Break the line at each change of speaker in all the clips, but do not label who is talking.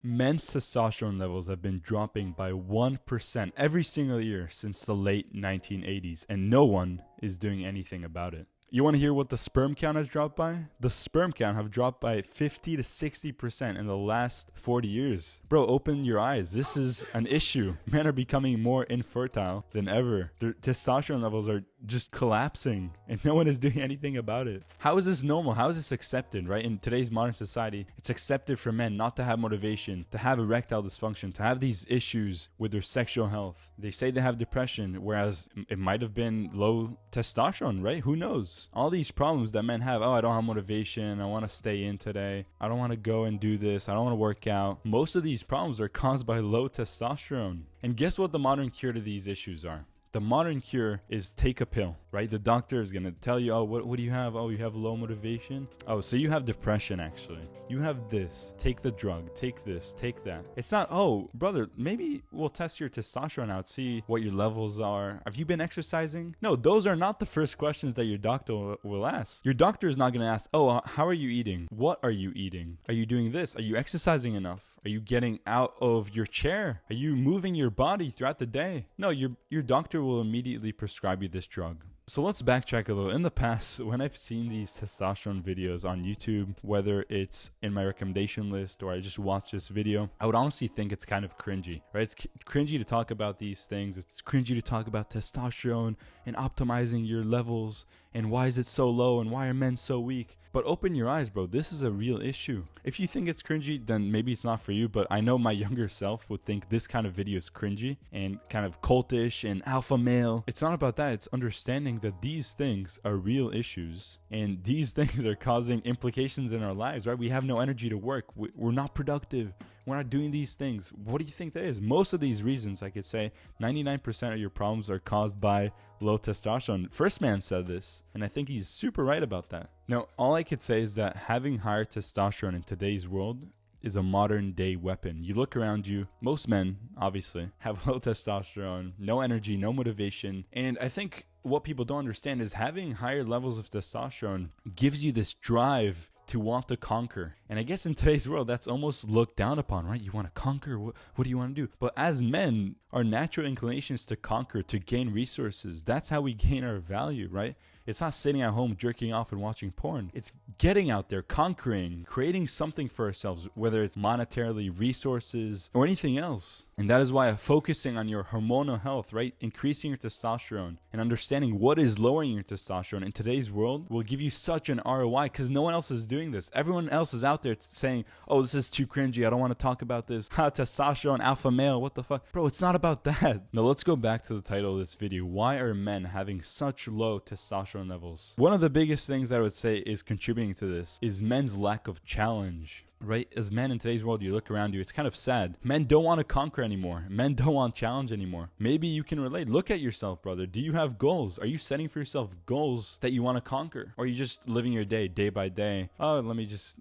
Men's testosterone levels have been dropping by 1% every single year since the late 1980s, and no one is doing anything about it. You want to hear what the sperm count has dropped by? The sperm count have dropped by 50 to 60% in the last 40 years. Bro, open your eyes. This is an issue. Men are becoming more infertile than ever. Their testosterone levels are just collapsing, and no one is doing anything about it. How is this normal? How is this accepted, right? In today's modern society, it's accepted for men not to have motivation, to have erectile dysfunction, to have these issues with their sexual health. They say they have depression, whereas it might have been low testosterone, right? Who knows? All these problems that men have. Oh, I don't have motivation. I want to stay in today. I don't want to go and do this. I don't want to work out. Most of these problems are caused by low testosterone. And guess what the modern cure to these issues are? The modern cure is take a pill, right? The doctor is going to tell you, oh, what do you have? Oh, you have low motivation. Oh, so you have depression, actually. You have this. Take the drug. Take this. Take that. It's not, oh, brother, maybe we'll test your testosterone out, see what your levels are. Have you been exercising? No, those are not the first questions that your doctor will ask. Your doctor is not going to ask, oh, how are you eating? What are you eating? Are you doing this? Are you exercising enough? Are you getting out of your chair? Are you moving your body throughout the day? No, your doctor will immediately prescribe you this drug. So let's backtrack a little. In the past, when I've seen these testosterone videos on YouTube, whether it's in my recommendation list or I just watch this video, I would honestly think it's kind of cringy, right? It's cringy to talk about these things. It's cringy to talk about testosterone and optimizing your levels and why is it so low and why are men so weak? But open your eyes, bro. This is a real issue. If you think it's cringy, then maybe it's not for you. But I know my younger self would think this kind of video is cringy and kind of cultish and alpha male. It's not about that. It's understanding that these things are real issues and these things are causing implications in our lives, right? We have no energy to work. We're not productive. We're not doing these things. What do you think that is? Most of these reasons, I could say 99% of your problems are caused by low testosterone. First Man said this, and I think he's super right about that. Now, all I could say is that having higher testosterone in today's world is a modern day weapon. You look around you, most men, obviously, have low testosterone, no energy, no motivation. And I think what people don't understand is having higher levels of testosterone gives you this drive to want to conquer. And I guess in today's world, that's almost looked down upon, right? You want to conquer. What do you want to do? But as men, our natural inclination is to conquer, to gain resources. That's how we gain our value, right? It's not sitting at home jerking off and watching porn. It's getting out there, conquering, creating something for ourselves, whether it's monetarily, resources, or anything else. And that is why focusing on your hormonal health, right? Increasing your testosterone and understanding what is lowering your testosterone in today's world will give you such an ROI because no one else is doing this. Everyone else is out there saying, oh, this is too cringy. I don't want to talk about this. Testosterone, alpha male, what the fuck? Bro, it's not about that. Now let's go back to the title of this video. Why are men having such low testosterone levels? One of the biggest things that I would say is contributing to this is men's lack of challenge. Right? As men in today's world, you look around you, it's kind of sad. Men don't want to conquer anymore. Men don't want challenge anymore. Maybe you can relate. Look at yourself, brother. Do you have goals? Are you setting for yourself goals that you want to conquer? Or are you just living your day by day? Oh, let me just,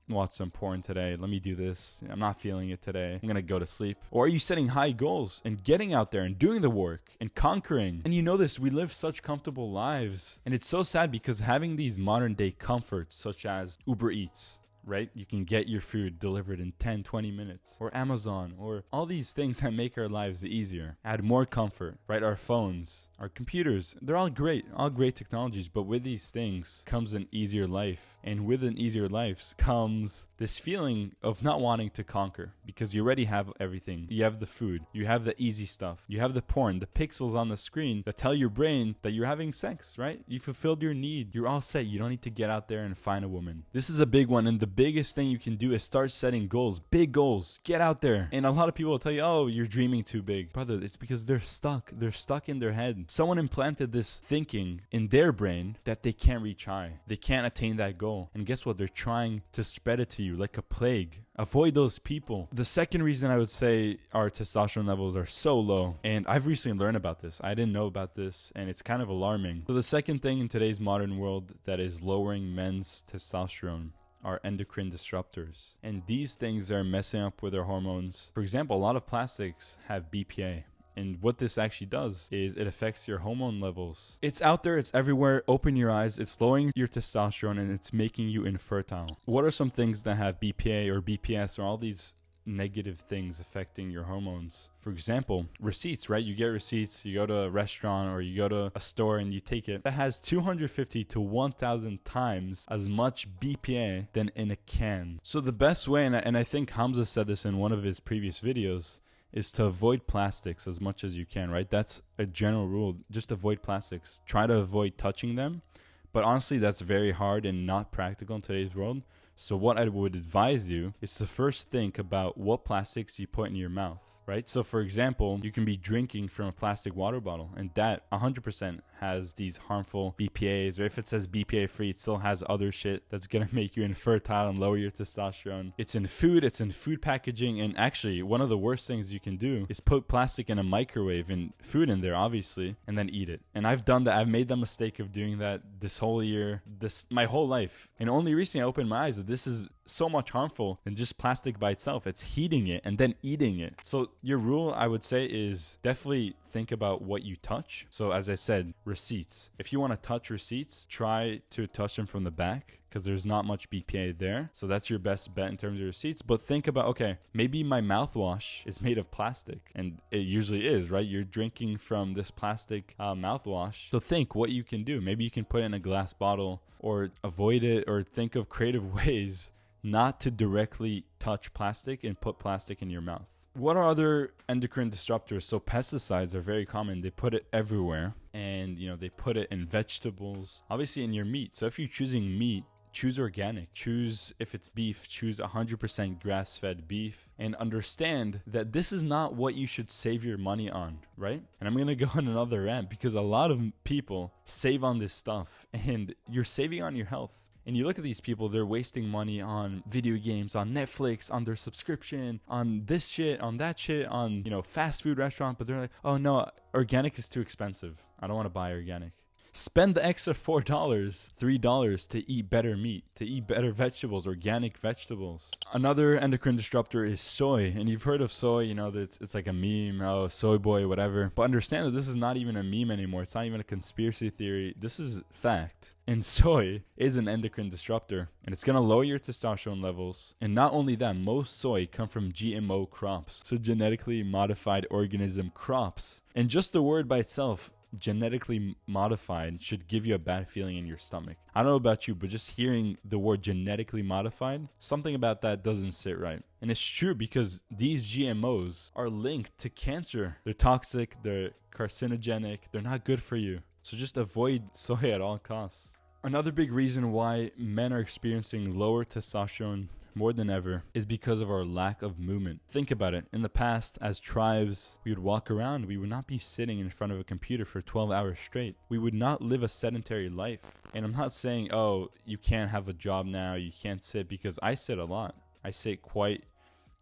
watch some porn today. Let me do this. I'm not feeling it today. I'm going to go to sleep. Or are you setting high goals and getting out there and doing the work and conquering? And you know this, we live such comfortable lives. And it's so sad because having these modern day comforts such as Uber Eats, right? You can get your food delivered in 10, 20 minutes, or Amazon, or all these things that make our lives easier, add more comfort, right? Our phones, our computers, they're all great technologies, but with these things comes an easier life. And with an easier life comes this feeling of not wanting to conquer because you already have everything. You have the food, you have the easy stuff, you have the porn, the pixels on the screen that tell your brain that you're having sex, right? You fulfilled your need. You're all set. You don't need to get out there and find a woman. This is a big one, and the biggest thing you can do is start setting goals, big goals. Get out there. And a lot of people will tell you, oh, you're dreaming too big. Brother, it's because they're stuck. They're stuck in their head. Someone implanted this thinking in their brain that they can't reach high. They can't attain that goal. And guess what? They're trying to spread it to you like a plague. Avoid those people. The second reason I would say our testosterone levels are so low, and I've recently learned about this. I didn't know about this, and it's kind of alarming. So the second thing in today's modern world that is lowering men's testosterone are endocrine disruptors. And these things are messing up with our hormones. For example, a lot of plastics have BPA. And what this actually does is it affects your hormone levels. It's out there, it's everywhere. Open your eyes. It's lowering your testosterone and it's making you infertile. What are some things that have BPA or BPS or all these negative things affecting your hormones. For example, receipts, right? You get receipts, you go to a restaurant or you go to a store and you take it. That has 250 to 1,000 times as much BPA than in a can. So the best way, and I think Hamza said this in one of his previous videos, is to avoid plastics as much as you can, right? That's a general rule. Just avoid plastics. Try to avoid touching them. But honestly, that's very hard and not practical in today's world. So what I would advise you is to first think about what plastics you put in your mouth, right? So for example, you can be drinking from a plastic water bottle and that 100% has these harmful BPAs, or if it says BPA free, it still has other shit that's gonna make you infertile and lower your testosterone. It's in food packaging, and actually one of the worst things you can do is put plastic in a microwave and food in there, obviously, and then eat it. And I've done that. I've made the mistake of doing that this whole year, my whole life. And only recently I opened my eyes that this is so much harmful than just plastic by itself. It's heating it and then eating it. So your rule, I would say, is definitely think about what you touch. So as I said, receipts. If you want to touch receipts, try to touch them from the back because there's not much BPA there. So that's your best bet in terms of receipts. But think about, okay, maybe my mouthwash is made of plastic, and it usually is, right? You're drinking from this plastic mouthwash. So think what you can do. Maybe you can put it in a glass bottle or avoid it, or think of creative ways not to directly touch plastic and put plastic in your mouth. What are other endocrine disruptors? So pesticides are very common. They put it everywhere, and they put it in vegetables, obviously in your meat. So if you're choosing meat, choose organic. Choose, if it's beef, choose 100% grass-fed beef, and understand that this is not what you should save your money on, right? And I'm going to go on another rant because a lot of people save on this stuff, and you're saving on your health. And you look at these people, they're wasting money on video games, on Netflix, on their subscription, on this shit, on that shit, on, fast food restaurant. But they're like, oh no, organic is too expensive. I don't want to buy organic. Spend the extra $4, $3 to eat better meat, to eat better vegetables, organic vegetables. Another endocrine disruptor is soy. And you've heard of soy, it's like a meme, oh, soy boy, whatever. But understand that this is not even a meme anymore. It's not even a conspiracy theory. This is fact. And soy is an endocrine disruptor, and it's going to lower your testosterone levels. And not only that, most soy come from GMO crops, so genetically modified organism crops. And just the word by itself, genetically modified, should give you a bad feeling in your stomach. I don't know about you, but just hearing the word genetically modified, something about that doesn't sit right. And it's true because these GMOs are linked to cancer. They're toxic, they're carcinogenic, they're not good for you. So just avoid soy at all costs. Another big reason why men are experiencing lower testosterone more than ever is because of our lack of movement. Think about it. In the past, as tribes, we would walk around. We would not be sitting in front of a computer for 12 hours straight. We would not live a sedentary life. And I'm not saying, oh, you can't have a job now, you can't sit, because I sit a lot. I sit quite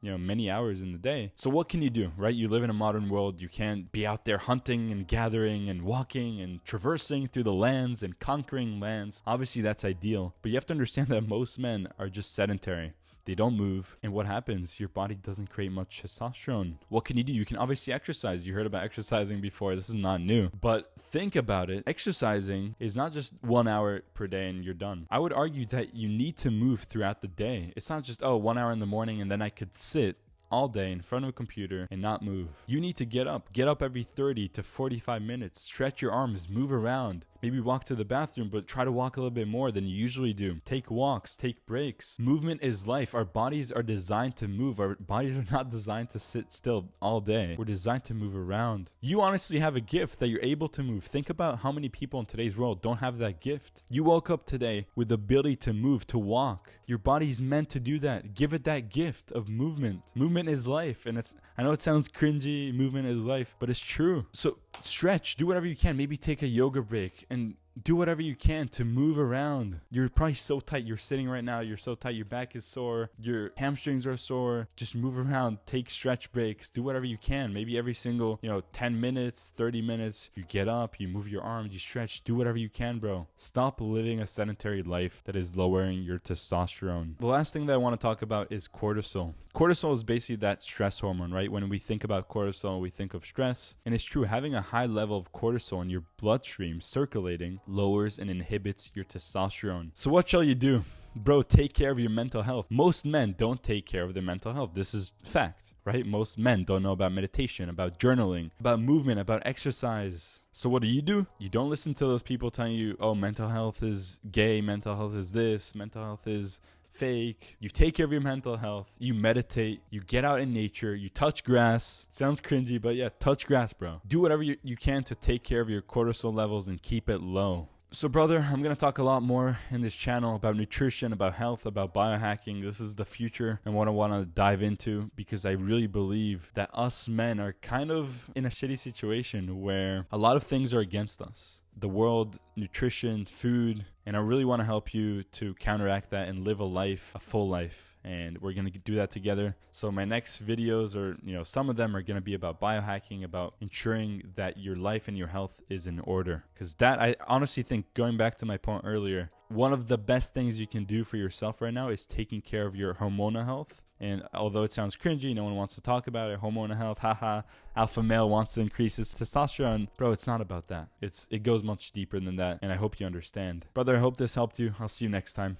many hours in the day. So what can you do, right? You live in a modern world. You can't be out there hunting and gathering and walking and traversing through the lands and conquering lands. Obviously, that's ideal. But you have to understand that most men are just sedentary. They don't move. And what happens? Your body doesn't create much testosterone. What can you do? You can obviously exercise. You heard about exercising before. This is not new. But think about it. Exercising is not just 1 hour per day and you're done. I would argue that you need to move throughout the day. It's not just, 1 hour in the morning and then I could sit all day in front of a computer and not move. You need to get up every 30 to 45 minutes, stretch your arms, move around, maybe walk to the bathroom, but try to walk a little bit more than you usually do. Take walks, take breaks. Movement is life. Our bodies are designed to move. Our bodies are not designed to sit still all day. We're designed to move around. You honestly have a gift that you're able to move. Think about how many people in today's world don't have that gift. You woke up today with the ability to move, to walk. Your body's meant to do that. Give it that gift of movement. Movement is life, and I know it sounds cringy, movement is life, but it's true. So stretch, do whatever you can, maybe take a yoga break and do whatever you can to move around. You're probably so tight. You're sitting right now. You're so tight. Your back is sore. Your hamstrings are sore. Just move around. Take stretch breaks. Do whatever you can. Maybe every single, 10 minutes, 30 minutes, you get up, you move your arms, you stretch. Do whatever you can, bro. Stop living a sedentary life that is lowering your testosterone. The last thing that I want to talk about is cortisol. Cortisol is basically that stress hormone, right? When we think about cortisol, we think of stress. And it's true, having a high level of cortisol in your bloodstream circulating lowers and inhibits your testosterone. So what shall you do? Bro, take care of your mental health. Most men don't take care of their mental health. This is fact, right? Most men don't know about meditation, about journaling, about movement, about exercise. So what do? You don't listen to those people telling you, oh, mental health is gay, mental health is this, mental health is fake. You take care of your mental health. You meditate. You get out in nature. You touch grass. It sounds cringy, but yeah, touch grass, bro. Do whatever you can to take care of your cortisol levels and keep it low. So brother, I'm going to talk a lot more in this channel about nutrition, about health, about biohacking. This is the future and what I want to dive into, because I really believe that us men are kind of in a shitty situation where a lot of things are against us. The world, nutrition, food, and I really want to help you to counteract that and live a full life. And we're going to do that together. So my next videos are, some of them are going to be about biohacking, about ensuring that your life and your health is in order. Because that, I honestly think, going back to my point earlier, one of the best things you can do for yourself right now is taking care of your hormonal health. And although it sounds cringy, no one wants to talk about it, hormonal health, haha, alpha male wants to increase his testosterone. Bro, it's not about that. It goes much deeper than that, and I hope you understand. Brother, I hope this helped you. I'll see you next time.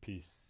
Peace.